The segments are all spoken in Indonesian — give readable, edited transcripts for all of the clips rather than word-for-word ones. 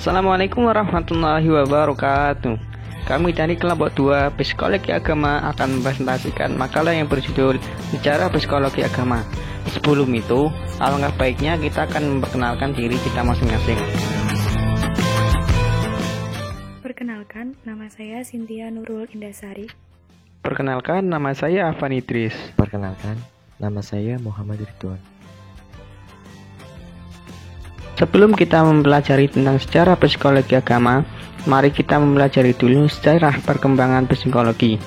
Assalamualaikum warahmatullahi wabarakatuh. Kami dari kelompok 2 Psikologi Agama akan mempresentasikan makalah yang berjudul Bicara Psikologi Agama. Sebelum itu, alangkah baiknya kita akan memperkenalkan diri kita masing-masing. Perkenalkan, nama saya Cynthia Nurul Indasari. Perkenalkan, nama saya Afan Idris. Perkenalkan, nama saya Muhammad Ridwan. Sebelum kita mempelajari tentang sejarah psikologi agama, mari kita mempelajari dulu sejarah perkembangan psikologi.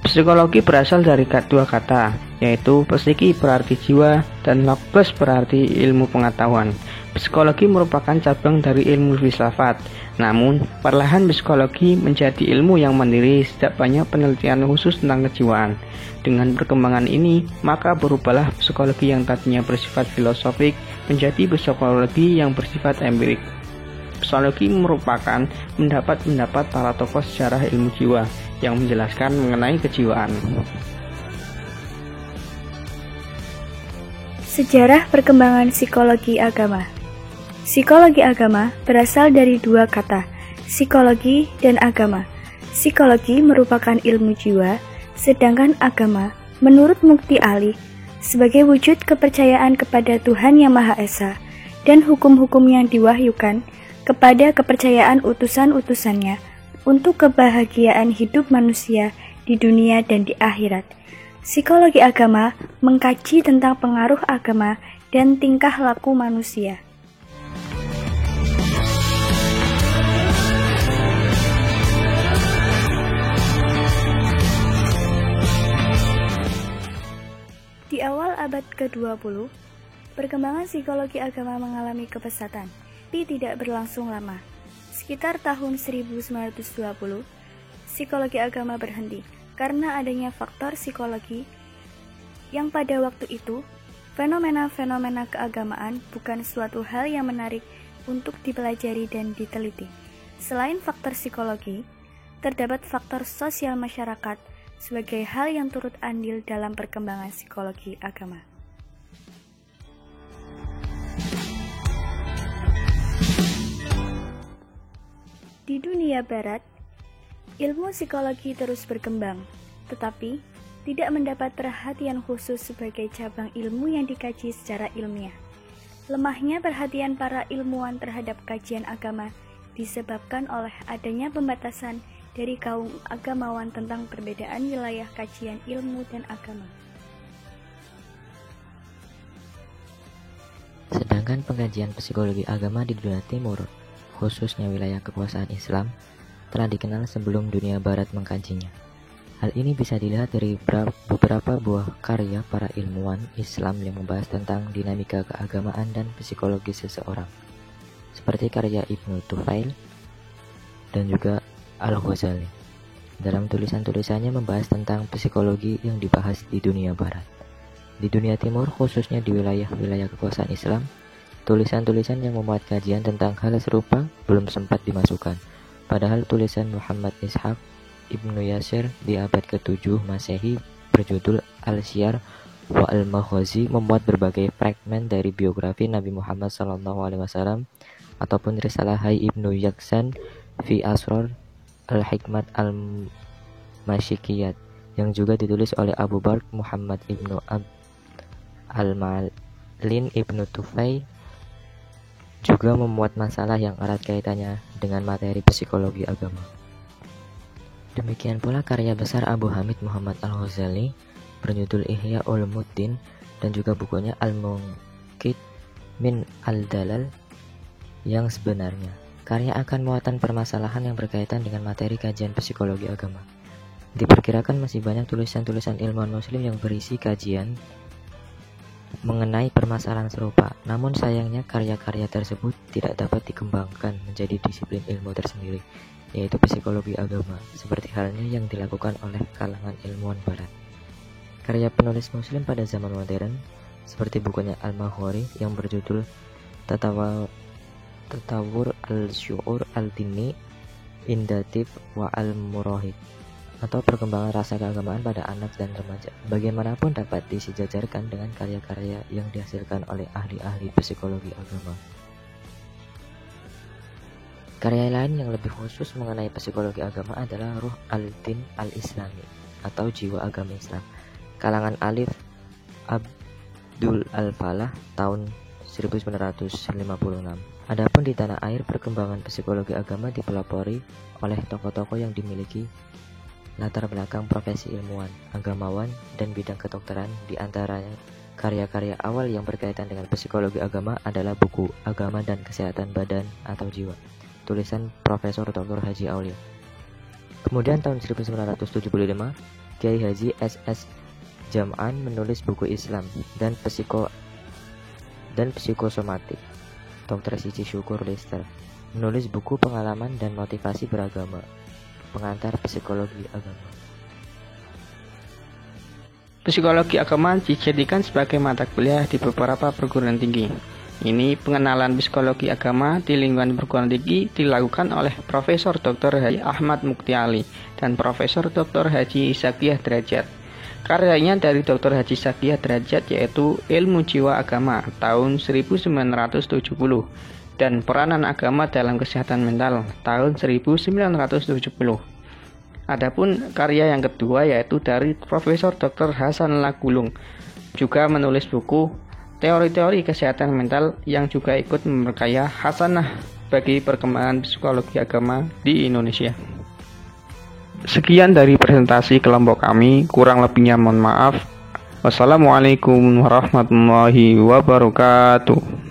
Psikologi berasal dari dua kata, yaitu psiki berarti jiwa dan logos berarti ilmu pengetahuan. Psikologi merupakan cabang dari ilmu filsafat. Namun, perlahan psikologi menjadi ilmu yang mandiri sejak banyak penelitian khusus tentang kejiwaan. Dengan perkembangan ini, maka berubahlah psikologi yang tadinya bersifat filosofik menjadi psikologi yang bersifat empirik. Psikologi merupakan pendapat-pendapat para tokoh sejarah ilmu jiwa yang menjelaskan mengenai kejiwaan. Sejarah perkembangan psikologi agama. Psikologi agama berasal dari dua kata, psikologi dan agama. Psikologi merupakan ilmu jiwa, sedangkan agama, menurut Mukti Ali, sebagai wujud kepercayaan kepada Tuhan Yang Maha Esa dan hukum-hukum yang diwahyukan kepada kepercayaan utusan-utusannya untuk kebahagiaan hidup manusia di dunia dan di akhirat. Psikologi agama mengkaji tentang pengaruh agama dan tingkah laku manusia. Di awal abad ke-20, perkembangan psikologi agama mengalami kepesatan, tapi tidak berlangsung lama. Sekitar tahun 1920, psikologi agama berhenti karena adanya faktor psikologi yang pada waktu itu, fenomena-fenomena keagamaan bukan suatu hal yang menarik untuk dipelajari dan diteliti. Selain faktor psikologi, terdapat faktor sosial masyarakat sebagai hal yang turut andil dalam perkembangan psikologi agama. Di dunia barat, ilmu psikologi terus berkembang, tetapi tidak mendapat perhatian khusus sebagai cabang ilmu yang dikaji secara ilmiah. Lemahnya perhatian para ilmuwan terhadap kajian agama disebabkan oleh adanya pembatasan dari kaum agamawan tentang perbedaan wilayah kajian ilmu dan agama. Sedangkan pengkajian psikologi agama di dunia timur, khususnya wilayah kekuasaan Islam, telah dikenal sebelum dunia barat mengkajinya. Hal ini bisa dilihat dari beberapa buah karya para ilmuwan Islam yang membahas tentang dinamika keagamaan dan psikologi seseorang, seperti karya Ibnu Tufail dan juga Al-Ghazali. Dalam tulisan-tulisannya membahas tentang psikologi yang dibahas di dunia barat. Di dunia timur, khususnya di wilayah-wilayah kekuasaan Islam, tulisan-tulisan yang memuat kajian tentang hal serupa belum sempat dimasukkan. Padahal tulisan Muhammad Ishaq Ibnu Yasir di abad ke-7 Masehi berjudul Al-Syiar wa Al-Maghazi memuat berbagai fragmen dari biografi Nabi Muhammad SAW ataupun risalah Hai Ibnu Yaksan fi Asrar Al-Hikmat Al-Mashikiyat yang juga ditulis oleh Abu Bakr Muhammad Ibnu Al-Malin Ibnu Tufay juga memuat masalah yang erat kaitannya dengan materi psikologi agama. Demikian pula karya besar Abu Hamid Muhammad Al-Ghazali berjudul Ihya Ulumuddin dan juga bukunya Al-Munqidh min Al-Dalal yang sebenarnya. Karya akan muatan permasalahan yang berkaitan dengan materi kajian psikologi agama. Diperkirakan masih banyak tulisan-tulisan ilmuwan muslim yang berisi kajian mengenai permasalahan serupa. Namun sayangnya karya-karya tersebut tidak dapat dikembangkan menjadi disiplin ilmu tersendiri, yaitu psikologi agama, seperti halnya yang dilakukan oleh kalangan ilmuwan barat. Karya penulis muslim pada zaman modern, seperti bukunya Al-Maghori yang berjudul Tatawur al-Syu'ur al-Dini Indatif wa al-Murahib atau perkembangan rasa keagamaan pada anak dan remaja. Bagaimanapun dapat disejajarkan dengan karya-karya yang dihasilkan oleh ahli-ahli psikologi agama. Karya lain yang lebih khusus mengenai psikologi agama adalah Ruh al-Din al-Islami atau Jiwa Agama Islam, kalangan Alif Abdul Al-Falah tahun 1956. Adapun di tanah air, perkembangan psikologi agama dipelopori oleh tokoh-tokoh yang dimiliki latar belakang profesi ilmuwan, agamawan, dan bidang kedokteran. Di antaranya karya-karya awal yang berkaitan dengan psikologi agama adalah buku Agama dan Kesehatan Badan atau Jiwa, tulisan Profesor Dr. Haji Aulia. Kemudian tahun 1975, Kiai Haji S.S. Jam'an menulis buku Islam dan Psikosomatik. Dr. Siti Syukur Lister menulis buku Pengalaman dan Motivasi Beragama, pengantar psikologi agama. Psikologi agama dijadikan sebagai mata kuliah di beberapa perguruan tinggi. Ini pengenalan psikologi agama di lingkungan perguruan tinggi dilakukan oleh Profesor Dr. Haji Ahmad Mukti Ali dan Profesor Dr. Haji Zakiyah Derajat. Karyanya dari Dr. Haji Zakiyah Derajat yaitu Ilmu Jiwa Agama tahun 1970 dan Peranan Agama dalam Kesehatan Mental tahun 1970. Adapun karya yang kedua yaitu dari Profesor Dr. Hasan Lagulung, juga menulis buku Teori-teori kesehatan mental yang juga ikut memperkaya hasanah bagi perkembangan psikologi agama di Indonesia. Sekian dari presentasi kelompok kami, kurang lebihnya mohon maaf. Wassalamualaikum warahmatullahi wabarakatuh.